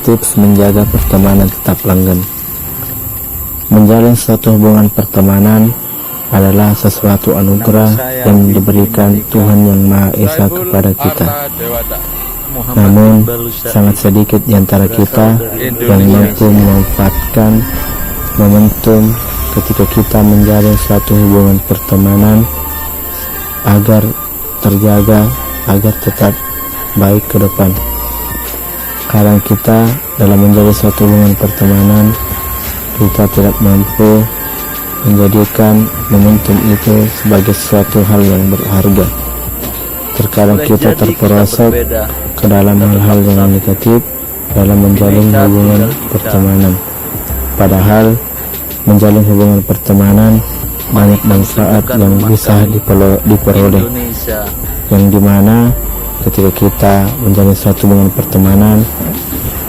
tips menjaga pertemanan tetap langgeng. Menjalin suatu hubungan pertemanan adalah sesuatu anugerah yang diberikan Tuhan Yang Maha Esa kepada kita. Namun, sangat sedikit di antara kita yang mampu memanfaatkan momentum ketika kita menjalin suatu hubungan pertemanan agar terjaga, agar tetap baik ke depan. Kadang kita dalam menjalin suatu hubungan pertemanan, kita tidak mampu menjadikan momentum itu sebagai suatu hal yang berharga. Terkadang kita terperosok ke dalam hal-hal yang negatif dalam menjalin hubungan pertemanan. Padahal menjalin hubungan pertemanan banyak manfaat yang bisa diperoleh, yang dimana ketika kita menjalin suatu hubungan pertemanan,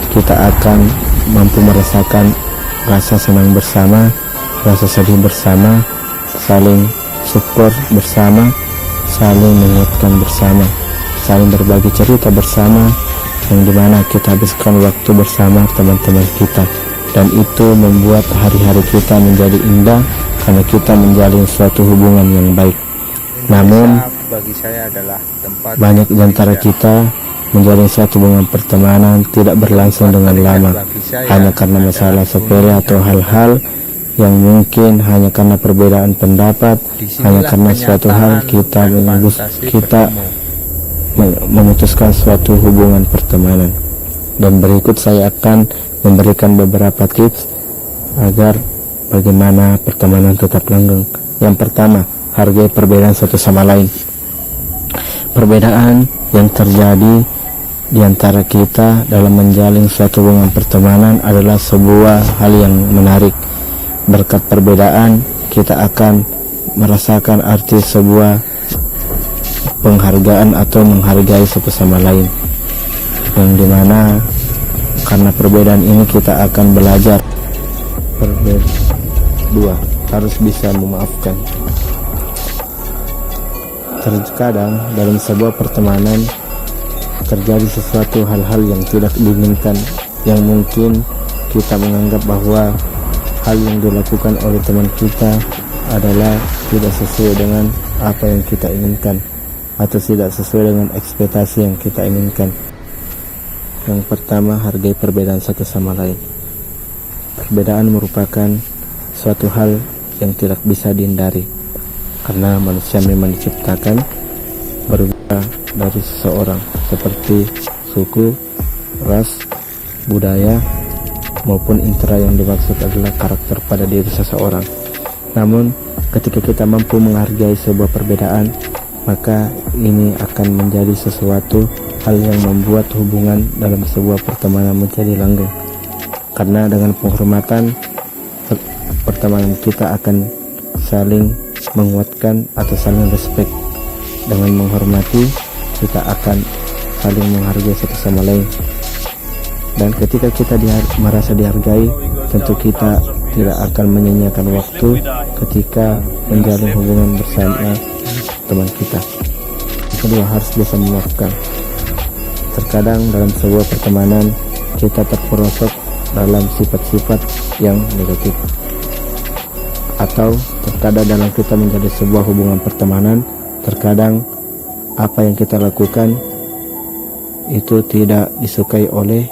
kita akan mampu merasakan rasa senang bersama, rasa sedih bersama, saling support bersama, saling menguatkan bersama, saling berbagi cerita bersama, yang dimana kita habiskan waktu bersama teman-teman kita, dan itu membuat hari-hari kita menjadi indah karena kita menjalin suatu hubungan yang baik. Namun bagi saya adalah tempat banyak di antara kita menjalin suatu hubungan pertemanan tidak berlangsung dengan lama, hanya karena masalah sepele atau hal-hal yang mungkin hanya karena perbedaan pendapat, hanya karena suatu hal kita memutuskan suatu hubungan pertemanan. Dan berikut saya akan memberikan beberapa tips agar bagaimana pertemanan tetap langgeng. Yang pertama, hargai perbedaan satu sama lain. Perbedaan yang terjadi di antara kita dalam menjalin suatu hubungan pertemanan adalah sebuah hal yang menarik. Berkat perbedaan, kita akan merasakan arti sebuah penghargaan atau menghargai satu sama lain, yang dimana karena perbedaan ini kita akan belajar. Dua, harus bisa memaafkan. Terkadang dalam sebuah pertemanan terjadi sesuatu hal-hal yang tidak diinginkan, yang mungkin kita menganggap bahwa hal yang dilakukan oleh teman kita adalah tidak sesuai dengan apa yang kita inginkan, atau tidak sesuai dengan ekspektasi yang kita inginkan. Yang pertama, hargai perbedaan satu sama lain. Perbedaan merupakan suatu hal yang tidak bisa dihindari, karena manusia memang diciptakan berbeda dari seseorang, seperti suku, ras, budaya, maupun intra yang dimaksud adalah karakter pada diri seseorang. Namun ketika kita mampu menghargai sebuah perbedaan, maka ini akan menjadi sesuatu hal yang membuat hubungan dalam sebuah pertemanan menjadi langgeng. Karena dengan penghormatan, pertemanan kita akan saling menguatkan atau saling respect. Dengan menghormati, kita akan saling menghargai satu sama lain. Dan ketika kita merasa dihargai, tentu kita tidak akan menyia-nyiakan waktu ketika menjalin hubungan bersama teman kita. Kedua, harus bisa memaafkan. Terkadang dalam sebuah pertemanan kita terperosok dalam sifat-sifat yang negatif, atau terkadang dalam kita menjadi sebuah hubungan pertemanan, terkadang apa yang kita lakukan itu tidak disukai oleh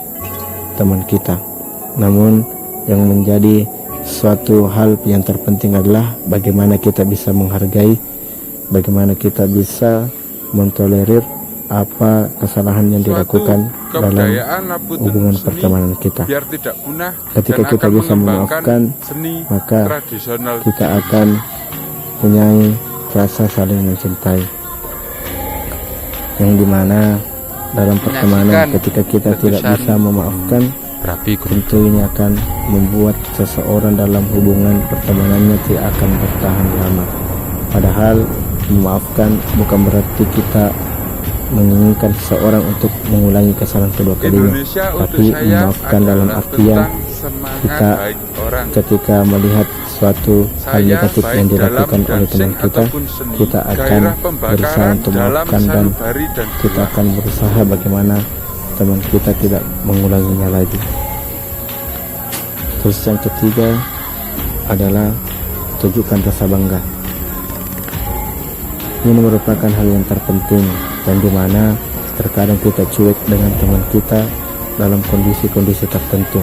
teman kita. Namun yang menjadi suatu hal yang terpenting adalah bagaimana kita bisa menghargai, bagaimana kita bisa mentolerir apa kesalahan yang dilakukan dalam hubungan pertemanan kita. Ketika kita bisa memaafkan, maka kita akan punya rasa saling mencintai, yang dimana dalam pertemanan ketika kita tidak bisa memaafkan, tentu ini akan membuat seseorang dalam hubungan pertemanannya tidak akan bertahan lama. Padahal memaafkan bukan berarti kita menginginkan seseorang untuk mengulangi kesalahan kedua kalinya, tapi memaafkan dalam artian kita ketika melihat suatu hal negatif yang dilakukan oleh teman kita, kita akan berusaha untuk memaafkan, dan kita akan berusaha bagaimana teman kita tidak mengulanginya lagi. Terus yang ketiga adalah tunjukkan rasa bangga. Ini merupakan hal yang terpenting dan dimana terkadang kita cuek dengan teman kita dalam kondisi-kondisi tertentu.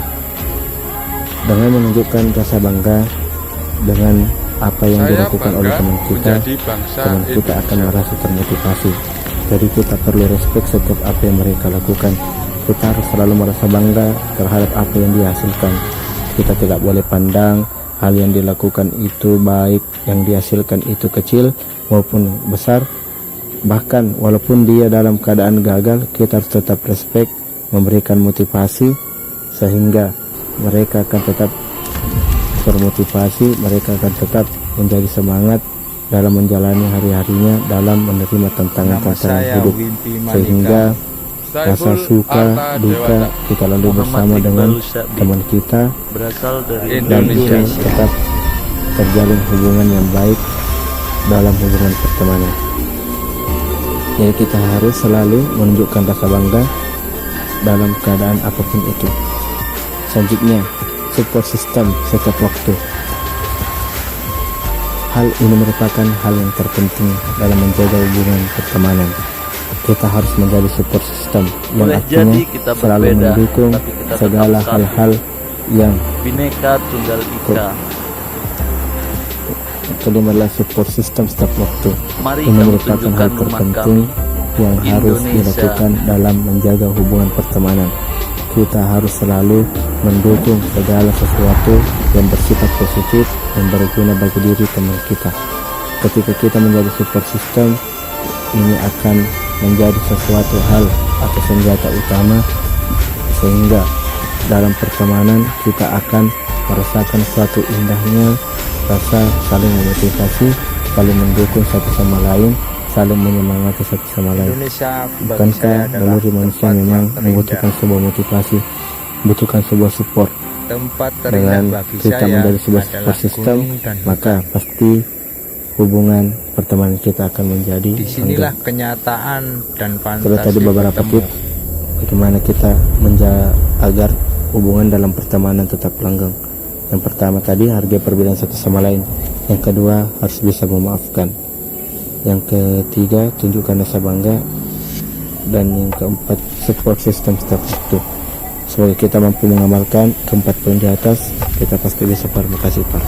Dengan menunjukkan rasa bangga dengan apa yang dilakukan oleh teman kita akan merasa termotivasi. Jadi kita perlu respect setiap apa yang mereka lakukan. Kita harus selalu merasa bangga terhadap apa yang dihasilkan. Kita tidak boleh pandang hal yang dilakukan itu baik, yang dihasilkan itu kecil maupun besar. Bahkan walaupun dia dalam keadaan gagal, kita harus tetap respect, memberikan motivasi sehingga mereka akan tetap termotivasi, mereka akan tetap menjadi semangat dalam menjalani hari-harinya, dalam menerima tantangan-tantangan hidup, sehingga rasa suka duka kita lalu bersama dengan teman kita dan ingin tetap terjalin hubungan yang baik dalam hubungan pertemanan. Jadi kita harus selalu menunjukkan rasa bangga dalam keadaan apapun itu. Selanjutnya, support system setiap waktu. Hal ini merupakan hal yang terpenting dalam menjaga hubungan pertemanan. Kita harus menjadi support system yang artinya selalu mendukung segala hal-hal yang Bhinneka Tunggal Ika. Kelima adalah support system setiap waktu. Mari Ini kami merupakan hal tunjukkan rumah terpenting yang harus Indonesia. dilakukan dalam menjaga hubungan pertemanan. Kita harus selalu mendukung segala sesuatu yang bersifat positif dan berguna bagi diri teman kita. Ketika kita menjadi support system, ini akan menjadi sesuatu hal atau senjata utama sehingga dalam pertemanan kita akan merasakan suatu indahnya rasa saling memotivasi, saling mendukung satu sama lain, saling menyemangati satu sama lain. Bukankah naluri manusia memang membutuhkan sebuah motivasi, membutuhkan sebuah support? Dengan kita menjadi sebuah support system, maka pasti hubungan pertemanan kita akan menjadi Disinilah langgeng. kenyataan dan Terus tadi fantasi beberapa bertemu. tips bagaimana kita agar hubungan dalam pertemanan tetap langgeng. Yang pertama tadi, hargai perbedaan satu sama lain. Yang kedua, harus bisa memaafkan. Yang ketiga, tunjukkan rasa bangga. Dan yang keempat, support system setiap waktu. Semoga kita mampu mengamalkan keempat poin di atas, kita pasti bisa. Terima kasih Pak.